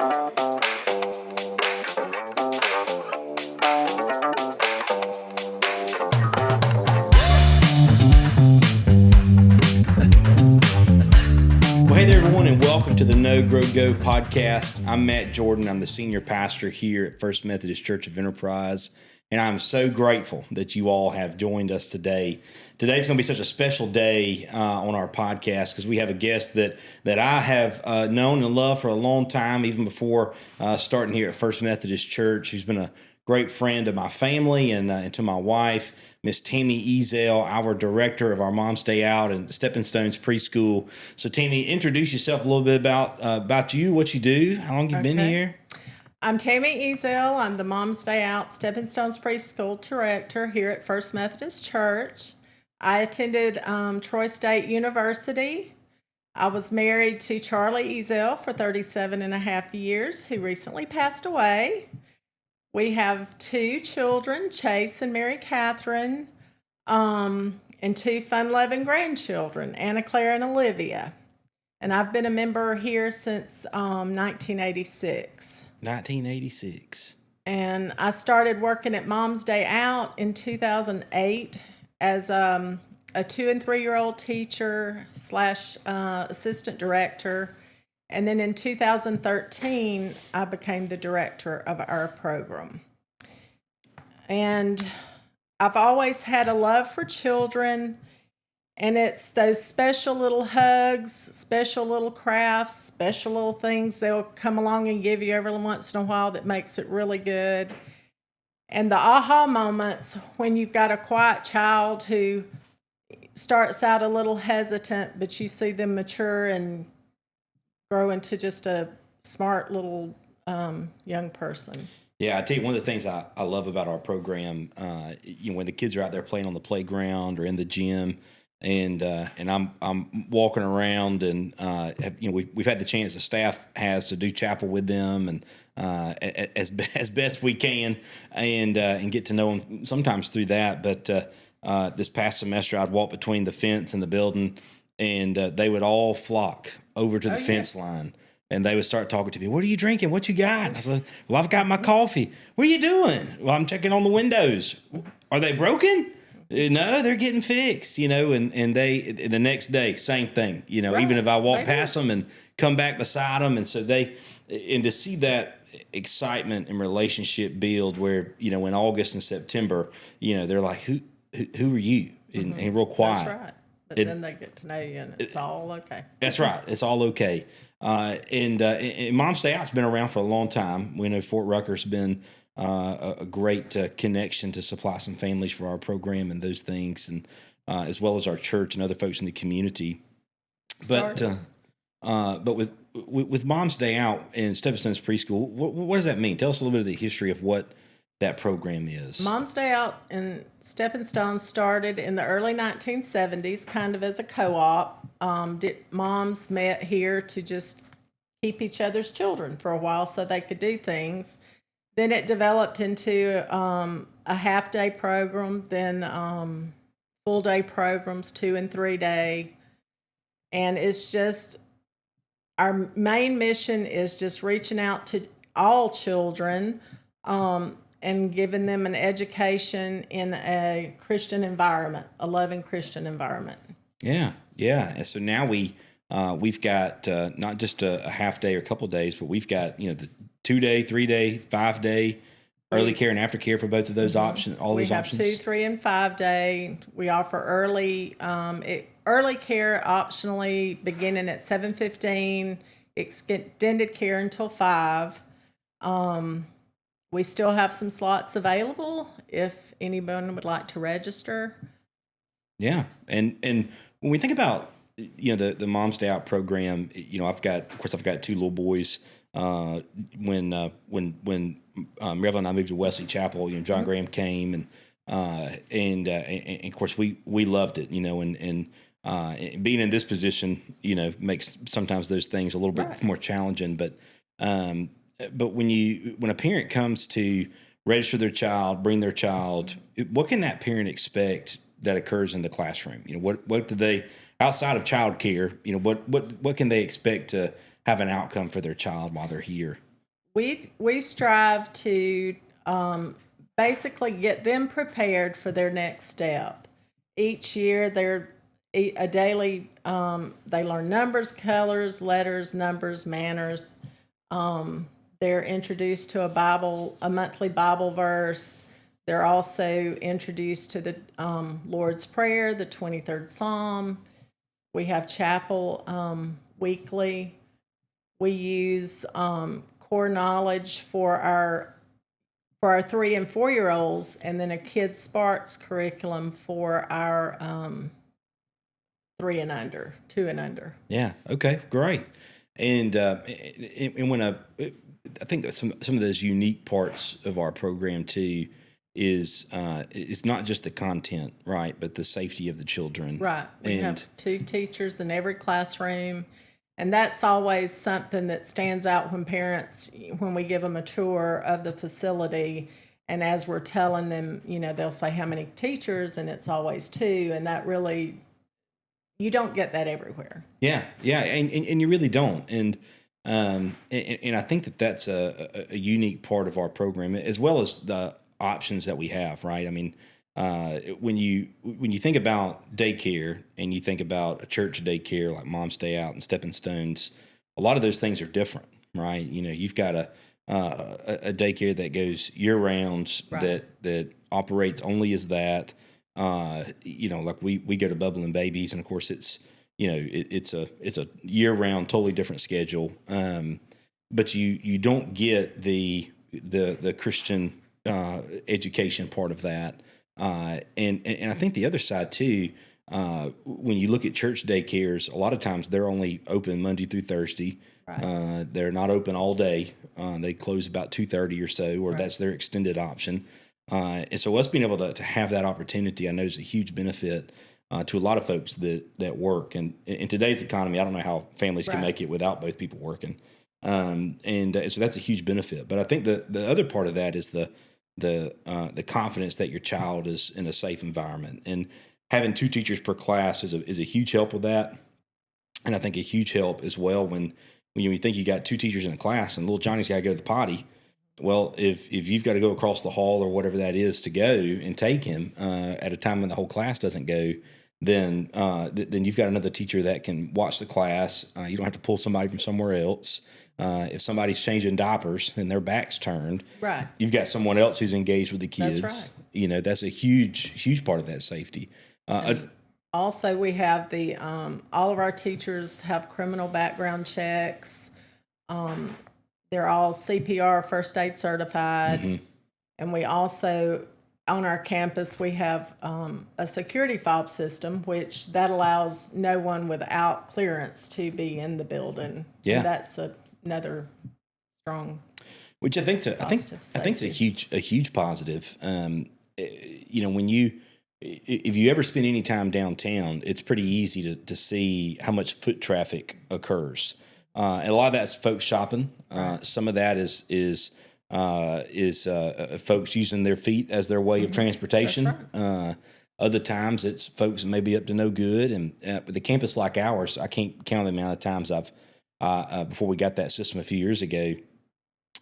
To the No Grow Go podcast. I'm Matt Jordan. I'm the senior pastor here at First Methodist Church Enterprise, and I'm so grateful that you all have joined us today. Today's going to be such a special day on our podcast because we have a guest that I have known and loved for a long time, even before starting here at First Methodist Church. Who's been a great friend of my family and to my wife, Miss Tammy Ezel, our director of our Mom's Day Out and Stepping Stones Preschool. So, Tammy, introduce yourself a little bit about you, what you do, how long you've been here. I'm Tammy Ezel. I'm the Mom's Day Out Stepping Stones Preschool director here at First Methodist Church. I attended Troy State University. I was married to Charlie Ezel for 37 and a half years, who recently passed away. We have two children, Chase and Mary Catherine, and two fun-loving grandchildren, Anna Claire and Olivia. And I've been a member here since 1986. 1986. And I started working at Mom's Day Out in 2008 as a 2 and 3 year old teacher / assistant director. And then in 2013, I became the director of our program. And I've always had a love for children, and it's those special little hugs, special little crafts, special little things they'll come along and give you every once in a while that makes it really good. And the aha moments when you've got a quiet child who starts out a little hesitant, but you see them mature and grow into just a smart little young person. Yeah, I tell you, one of the things I love about our program, when the kids are out there playing on the playground or in the gym, and I'm walking around, and we've had the chance, the staff has, to do chapel with them, and as best we can, and get to know them sometimes through that. But this past semester, I'd walk between the fence and the building, and they would all flock over to the fence line, and they would start talking to me. What are you drinking? What you got? I said, well, I've got my coffee. What are you doing? Well, I'm checking on the windows. Are they broken? No, they're getting fixed, and they, the next day, same thing, right. Even if I walk past them and come back beside them. And so and to see that excitement and relationship build where, in August and September, they're like, who are you? And real quiet. That's right. But then they get to know you, and it's all okay. That's right. It's all okay. And Mom's Day Out's been around for a long time. We know Fort Rucker's been a great connection to supply some families for our program and those things, and as well as our church and other folks in the community. But with Mom's Day Out and Stepping Stones Preschool, what does that mean? Tell us a little bit of the history of what that program is. Mom's Day Out and Stepping Stones started in the early 1970s, kind of as a co-op. Moms met here to just keep each other's children for a while so they could do things. Then it developed into a half-day program, then full-day programs, 2 and 3 day. And it's just, our main mission is just reaching out to all children, and giving them an education in a Christian environment, a loving Christian environment. Yeah. And so now we've got not just a half day or a couple of days, but we've got the 2 day, 3 day, 5 day early care and aftercare for both of those options. All those options. We have 2, 3, and 5 day. We offer early care optionally beginning at 7:15. Extended care until 5. We still have some slots available if anyone would like to register. Yeah, and when we think about the Mom's Day Out program, I've got 2 little boys. When Reverend and I moved to Wesley Chapel, John Graham came, and of course we loved it, and being in this position, makes sometimes those things a little bit more challenging, but when a parent comes to register their child, bring their child, what can that parent expect that occurs in the classroom? What do they, outside of child care, what can they expect to have an outcome for their child while they're here? We strive to basically get them prepared for their next step. Each year, a daily. They learn numbers, colors, letters, numbers, manners. They're introduced to a monthly Bible verse. They're also introduced to the Lord's Prayer, the 23rd Psalm. We have chapel weekly. We use core knowledge for our 3 and 4 year olds, and then a Kids Sparks curriculum for our 3 and under, 2 and under. Yeah. Okay. Great. And when I think that some of those unique parts of our program too is it's not just the content, right, but the safety of the children. Right. We have 2 teachers in every classroom, and that's always something that stands out when we give them a tour of the facility. And as we're telling them, they'll say how many teachers, and it's always 2, and that really, you don't get that everywhere. Yeah, and you really don't, and I think that that's a unique part of our program, as well as the options that we have, right? I mean, when you think about daycare and you think about a church daycare like Mom's Day Out and Stepping Stones, a lot of those things are different, right? You've got a daycare that goes year round, right, that operates only as that. Like we go to Bubbling Babies, and of course it's it's a year round, totally different schedule. But you don't get the Christian education part of that. And I think the other side too, when you look at church daycares, a lot of times they're only open Monday through Thursday. Right. They're not open all day. They close about 2:30 or so, or right, that's their extended option. And so us being able to have that opportunity, I know, is a huge benefit to a lot of folks that work. And in today's economy, I don't know how families can make it without both people working. So that's a huge benefit. But I think the other part of that is the confidence that your child is in a safe environment, and having 2 teachers per class is a huge help with that. And I think a huge help as well when you think you got 2 teachers in a class and little Johnny's got to go to the potty. Well, if you've got to go across the hall or whatever that is to go and take him at a time when the whole class doesn't go, then you've got another teacher that can watch the class. You don't have to pull somebody from somewhere else. If somebody's changing diapers and their back's turned, right, you've got someone else who's engaged with the kids. That's right. That's a huge part of that safety. Also, we have all of our teachers have criminal background checks. They're all CPR, first aid certified. Mm-hmm. And we also, on our campus, we have a security fob system, which that allows no one without clearance to be in the building. Yeah. And that's another strong, which I think it's a huge positive. If you ever spend any time downtown, it's pretty easy to see how much foot traffic occurs. And a lot of that's folks shopping. Some of that is folks using their feet as their way of transportation. Right. Other times it's folks maybe up to no good. And with the campus like ours, I can't count the amount of times I've before we got that system a few years ago,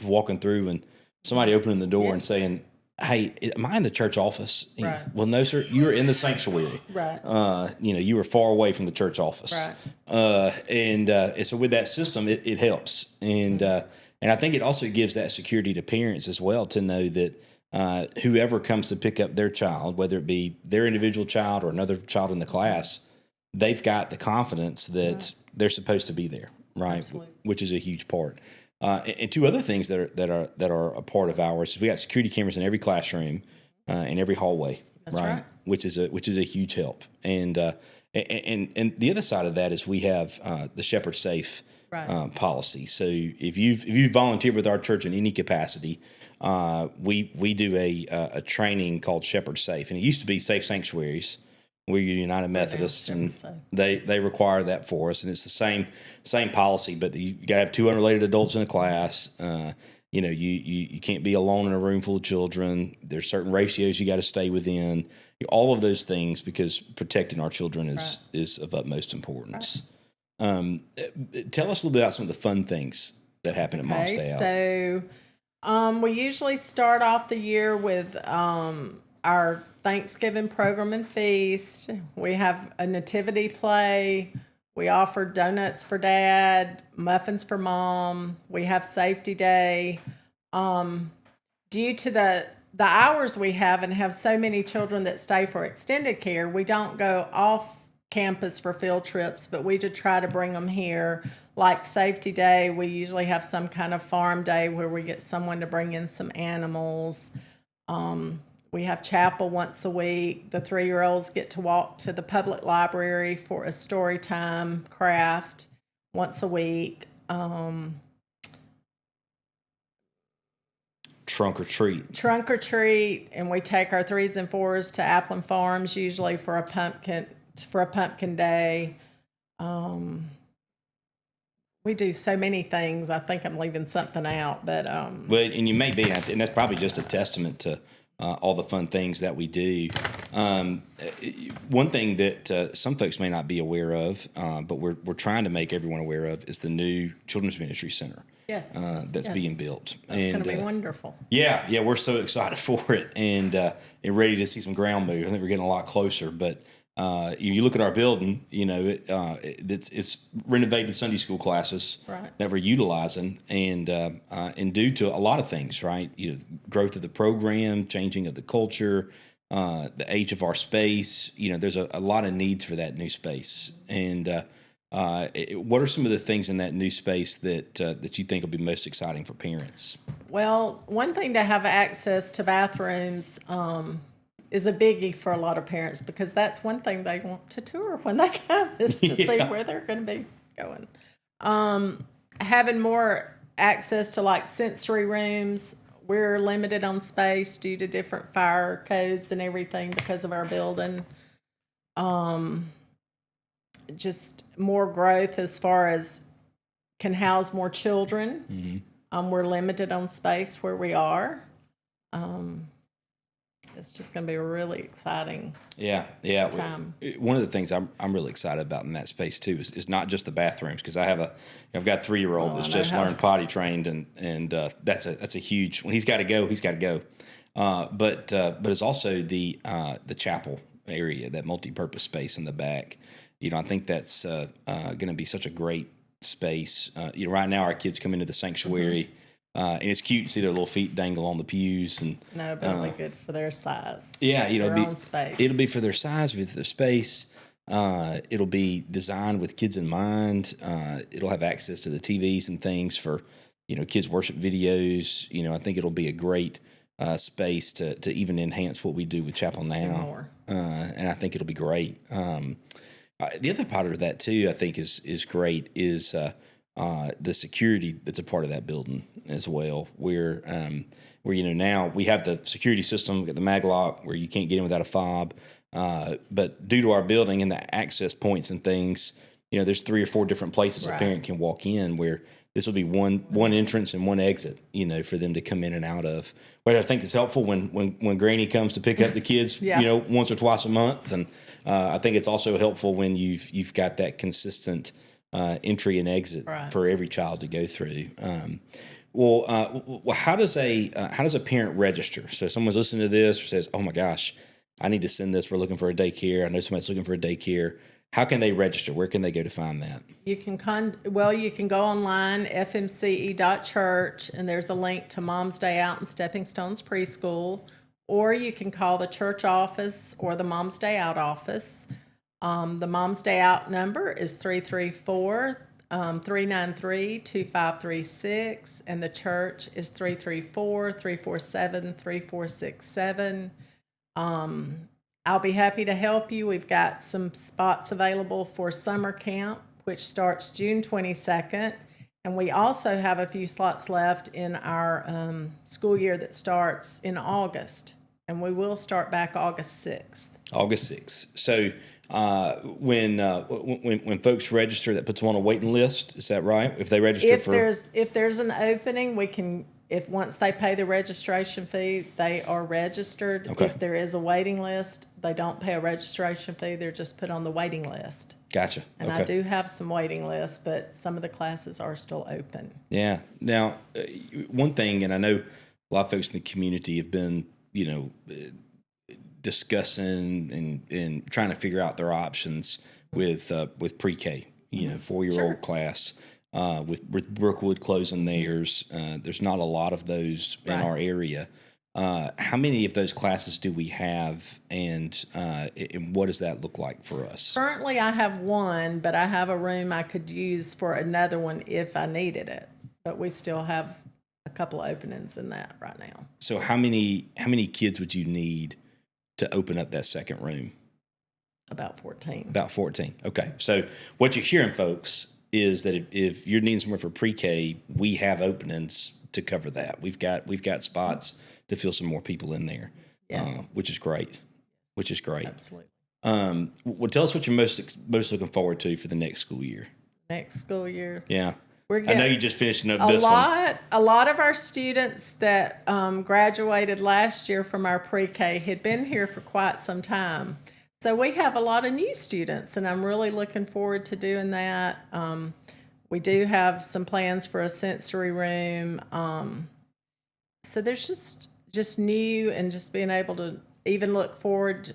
walking through and somebody opening the door and saying, "Hey, am I in the church office?" Right. Well, no, sir. You were in the sanctuary. Right. You were far away from the church office. Right. And so with that system, it helps. And I think it also gives that security to parents as well, to know that whoever comes to pick up their child, whether it be their individual child or another child in the class, they've got the confidence that they're supposed to be there. Right. Absolutely. Which is a huge part. And 2 other things that are a part of ours is we got security cameras in every classroom, in every hallway. That's right. Which is a huge help. And the other side of that is we have the Shepherd Safe policy. So if you've volunteered with our church in any capacity, we do a training called Shepherd Safe, and it used to be Safe Sanctuaries. We're United Methodists, and they require that for us, and it's the same policy. But you got to have 2 unrelated adults in a class. You can't be alone in a room full of children. There's certain ratios you got to stay within. All of those things, because protecting our children is of utmost importance. Tell us a little bit about some of the fun things that happen at Mom's Day Out? So we usually start off the year with our Thanksgiving program and feast. We have a nativity play. We offer donuts for Dad, muffins for Mom. We have safety day. Due to the hours we have and have so many children that stay for extended care, we don't go off campus for field trips, but we just try to bring them here. Like safety day, we usually have some kind of farm day where we get someone to bring in some animals. We have chapel once a week. The 3-year-olds get to walk to the public library for a story time craft once a week. Trunk or treat, And we take our 3s and 4s to Appling Farms usually for a pumpkin day. We do so many things. I think I'm leaving something out, but and you may be, and that's probably just a testament to all the fun things that we do. One thing that some folks may not be aware of, but we're trying to make everyone aware of, is the new Children's Ministry Center. Yes, that's being built. That's going to be wonderful. Yeah, we're so excited for it, and ready to see some ground move. I think we're getting a lot closer, but. You look at our building, it's renovated Sunday school classes that we're utilizing, and due to a lot of things, right? Growth of the program, changing of the culture, the age of our space. There's a lot of needs for that new space. And what are some of the things in that new space that you think will be most exciting for parents? Well, one thing to have access to bathrooms. Is a biggie for a lot of parents, because that's one thing they want to tour when they come, is to see where they're going to be going. Having more access to like sensory rooms. We're limited on space due to different fire codes and everything because of our building. Just more growth as far as can house more children. Mm-hmm. We're limited on space where we are. It's just going to be a really exciting time. One of the things I'm really excited about in that space too is not just the bathrooms, because I've got a 3-year-old that's just learned potty trained, and that's a huge, when he's got to go. But it's also the chapel area, that multi-purpose space in the back. I think that's going to be such a great space. Right now our kids come into the sanctuary. Mm-hmm. And it's cute to see their little feet dangle on the pews, and but it'll be good for their size. Yeah, their own space. It'll be for their size, with their space. It'll be designed with kids in mind. It'll have access to the TVs and things for kids' worship videos. I think it'll be a great space to even enhance what we do with Chapel Now. And I think it'll be great. The other part of that too, I think is great, is the security that's a part of that building as well, where now we have the security system, we got the mag lock where you can't get in without a fob, but due to our building and the access points and things, there's 3 or 4 different places a parent can walk in, where this will be one entrance and one exit, for them to come in and out of. But I think it's helpful when Granny comes to pick up the kids, once or twice a month, and I think it's also helpful when you've got that consistent entry and exit for every child to go through. How does a parent register? So someone's listening to this or says, "Oh my gosh, I need to send this. We're looking for a daycare. I know somebody's looking for a daycare." How can they register? Where can they go to find that? You can go online, fmce.church, and there's a link to Mom's Day Out and Stepping Stones Preschool, or you can call the church office or the Mom's Day Out office. The Mom's Day Out number is 334-393-2536, and the church is 334-347-3467. I'll be happy to help you. We've got some spots available for summer camp, which starts June 22nd, and we also have a few slots left in our school year that starts in August, and we will start back August 6th. August 6th. So when folks register, that puts them on a waiting list. Is that right? If they register if there's an opening, we can If once they pay the registration fee, they are registered. Okay. If there is a waiting list, they don't pay a registration fee. They're just put on the waiting list. Gotcha. And I do have some waiting lists, but some of the classes are still open. Yeah. Now, one thing, and I know a lot of folks in the community have been, discussing and trying to figure out their options with pre-K, 4-year-old class. With Brookwood closing theirs, there's not a lot of those in our area. How many of those classes do we have, and what does that look like for us? Currently, I have one, but I have a room I could use for another one if I needed it. But we still have a couple of openings in that right now. So how many kids would you need to open up that second room? About 14. About 14. Okay. So what you're hearing, folks, is that if you're needing somewhere for pre-K, we have openings to cover that. We've got spots to fill some more people in there, Yes. which is great. Absolutely. Well, tell us what you're most looking forward to for the next school year. Next school year. Yeah. We're I know you just finished up this one. A lot of our students that graduated last year from our pre-K had been here for quite some time. So we have a lot of new students, and I'm really looking forward to doing that. We do have some plans for a sensory room. So there's just new, and just being able to even look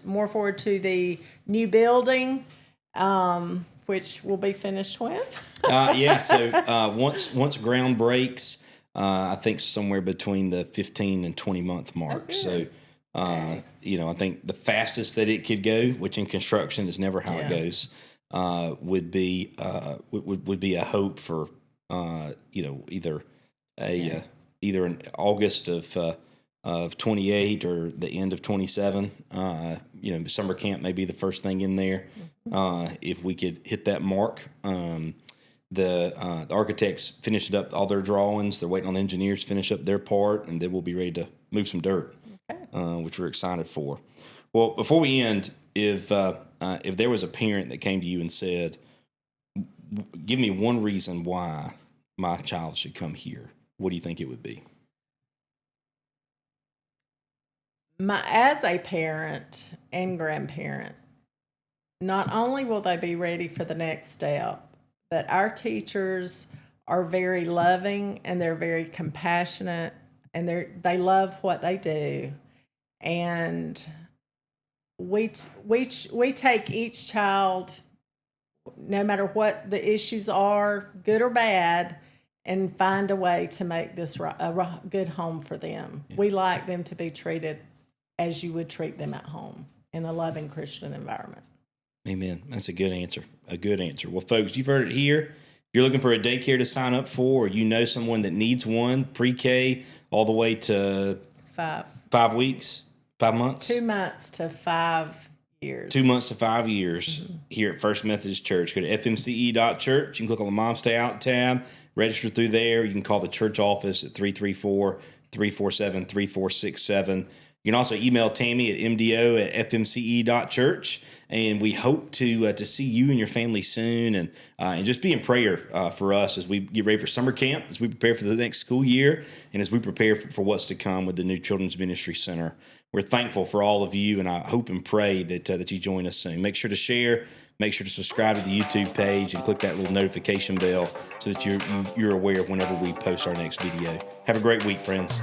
more forward to the new building, which will be finished when? So once ground breaks, I think somewhere between the 15 and 20 month mark. Okay. So, I think the fastest that it could go, which in construction is never how it goes, would be a hope for either in August of 28 or the end of 27. Summer camp may be the first thing in there. If we could hit that mark. The architects finished up all their drawings. They're waiting on the engineers to finish up their part, and then we'll be ready to move some dirt, which we're excited for. Well, before we end, if there was a parent that came to you and said, "Give me one reason why my child should come here," what do you think it would be? As a parent and grandparent, not only will they be ready for the next step, but our teachers are very loving, and they're very compassionate, and they love what they do. And we take each child, no matter what the issues are, good or bad, and find a way to make this a good home for them. Yeah. We like them to be treated as you would treat them at home, in a loving Christian environment. Amen. That's a good answer. Well, folks, you've heard it here. If you're looking for a daycare to sign up for, or you know someone that needs one, pre-K all the way to 5 weeks, 5 months? 2 months to 5 years. 2 months to 5 years here at First Methodist Church. Go to fmce.church. You can click on the Mom Stay Out tab, register through there. You can call the church office at 334-347-3467. You can also email Tammy at mdo@fmce.church, and we hope to see you and your family soon, and just be in prayer for us as we get ready for summer camp, as we prepare for the next school year, and as we prepare for what's to come with the new Children's Ministry Center. We're thankful for all of you, and I hope and pray that you join us soon. Make sure to share. Make sure to subscribe to the YouTube page and click that little notification bell so that you're aware of whenever we post our next video. Have a great week, friends.